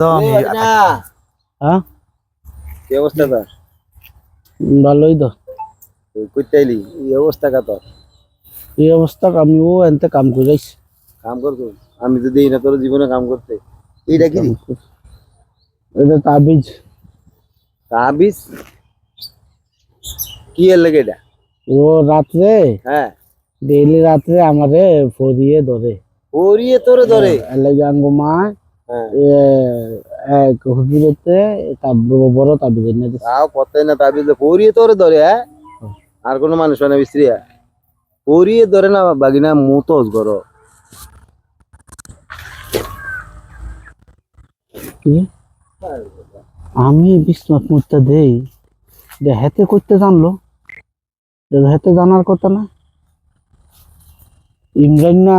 হ্যাঁ কি অবস্থা তোর? ভালোই তো। কইতাইলি এই অবস্থা কা তোর? এই অবস্থা আমিও এনতে কাম করাইছি। কাম করতো? আমি তো দেই না তোর জীবনে কাম করতে। এইটা কি রে? এটা তাবিজ। তাবিজ? কি এর লাগে এটা? ও রাত্রে হ্যাঁ ডেইলি রাত্রে আমারে ফরিয়ে ধরে। ওরিয়ে তোরে ধরে? এলাকা মা হ্যাঁ এক হুজুরেতে বড় তাবিজ এনে দিছে। তাও কতই না তাবিজ ওরিয়ে তোরে ধরে। হ্যাঁ আর কোনো মানুষ হয় না মিস্ত্রি? ওরিয়ে ধরে না বাগিনা মুতোস গরো। কি? আমি বিশ্বনাথ মুত্তা দেই হেতে করতে জানলো, হেতে জানার কথা না। ইমরান না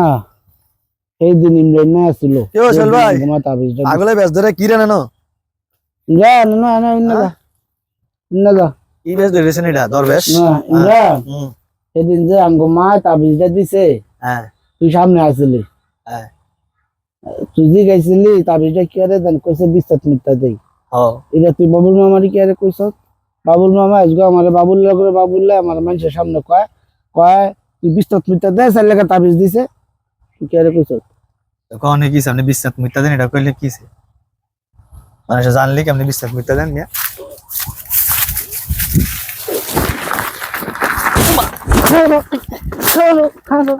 এই দিন ইমরান না আসছিল। কি হইছিল ভাই? তাবিজটা আগলে বেশ ধরে কি রে না যা না না ইন্না যা ইন্না যা কি বেশ ধরেছেন এটা দরবেশ? না ইমরান সেদিন যে আঙ্গুমা তাবিজটা দিছে, হ্যাঁ তুই সামনে আসলি, হ্যাঁ তুই যে গাইছিলি তাবিজটা কি আরে দেন কইছে বিশ্বাস মিথ্যা দেই। ও এটা তুই বাবুল মামারি কি আরে কইছ? বাবুল মামা আজকে আমার বাবুল্লাহ করে বাবুল্লাহ আমার মানুষের সামনে কয় কয় তুই বিশ্বাস মিথ্যা দে চার লেখা তাবিজ দিছে, তুই কি আরে কইছ? কখনো কি আপনি বিশ্বাস মিথ্যা দেন এটা কইলে কিছে? মানুষ জানলে কি আপনি বিশ্বাস মিথ্যা দেন মিয়া?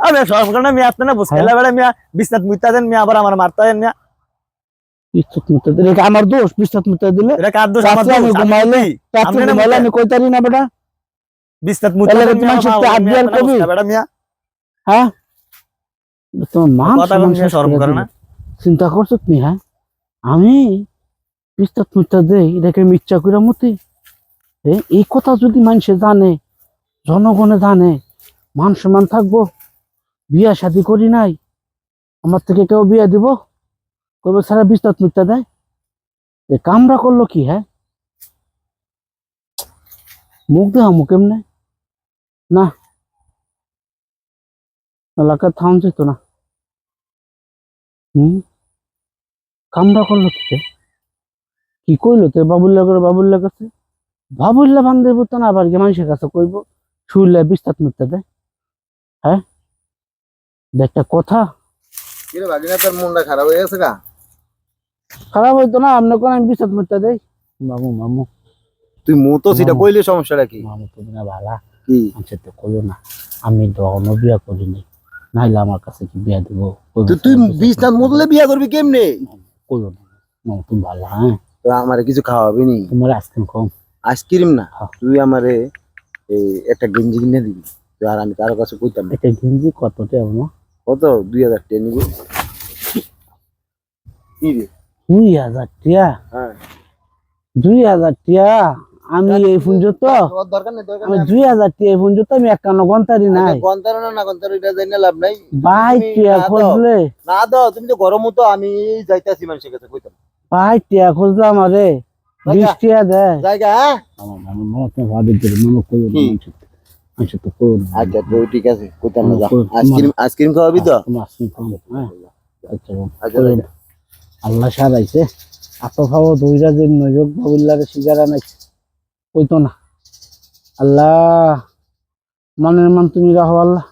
আবে সরকার না মিয়া আপনি না বুঝলা বেড়া মিয়া বিশ্বাস মিথ্যা দেন মিয়া আবার আমার মারতে দেন মিয়া। বিশ্বাস মিথ্যা দিলে এটা আমার দোষ। বিশ্বাস মিথ্যা দিলে এটা কার দোষ? আমার রাত্রে আমি দোষ? ঘুমাইলে রাত্রে ঘুমাইলে আমি কইতারি না বেটা। বিশ্বাস মিথ্যা দেন মিয়া আব্দুল কবি বেড়া মিয়া। হ্যাঁ তোমার মান কথা কোন মিয়া শরম করে না? চিন্তা করছো তুমি? হ্যাঁ আমি বিশ্বাস মিথ্যা দেই এটাকে মিথ্যা করে মতি। এই কথা যদি মানুষে জানে, জনগণে জানে, মান সম্মান থাকবো? বিয়া শাদী করি নাই, আমার থেকে কেউ বিয়া দিব? কবে সারা বিশ্বাস মিথ্যা দেয়? কামরা করলো কি? হ্যাঁ মুখ দেওয়া মুখ এমনে না এলাকায় থাম যেত না। কামরা করলো কি কইলো তো বাবুল্লা করে বাবুল্লা কাছে? বাবুল্লা বান্ধব তো না আবার মানুষের কাছে কইব শুইলে বিশ্বাস মিথ্যা দেয়? হ্যাঁ একটা কথা। কি রে বাগিনা তোর মনটা খারাপ হয়ে গেছে গা? খারাপ হইতো না আপনি কোন আমি বিশ্বাস মিথ্যা দেই? মামু মামু তুই মুতোস এটা কইলে সমস্যাটা কি? মামু তুমি না ভালা কি আচ্ছা তো কইও না, আমি তো অন্য বিয়া করিনি, নাইলে আমার কাছে কি বিয়া দিব? তুই বিছনাত মুতলে বিয়া করবি কেমনে? কইও না মামু তুমি ভালা। হ্যাঁ তো আমারে কিছু খাওয়াবি নি? তোমার আইসক্রিম কম? আইসক্রিম না, তুই আমারে এই একটা গেঞ্জি কিনে দিবি। তুই আর আমি কারো কাছে কইতাম না। একটা গেঞ্জি কত টাকা? কত? 2000 টাকা নিবি। কি রে? 2000 টাকা? হ্যাঁ 2000 টাকা? আমি এই পর্যন্ত দরকার নেই দরকার আমি নেই। 2000 টাকা এই পর্যন্ত আমি একান্ন ঘন্টারই নাই। গন্তার না গন্তার এটা জানি লাভ নাই। ভাই টিয়া খুঁজলে না দাও, তুমি তো গরম তো আমি যাইতাছি মানুষের কাছে কইতাম। ভাই টিয়া খুঁজলাম আরে 20 টাকা দে জায়গা। হ্যাঁ আচ্ছা তো কোন আচ্ছা তো ঠিক আছে কইতাম না। আইসক্রিম খাওয়াবি তো? আচ্ছা আল্লাহ সারাইছে এত খাবো দুইটা দিন নজর বাবুল্লারে সিগারা নাই কইতো না। আল্লাহ মানের মান তুমি রাখো আল্লাহ।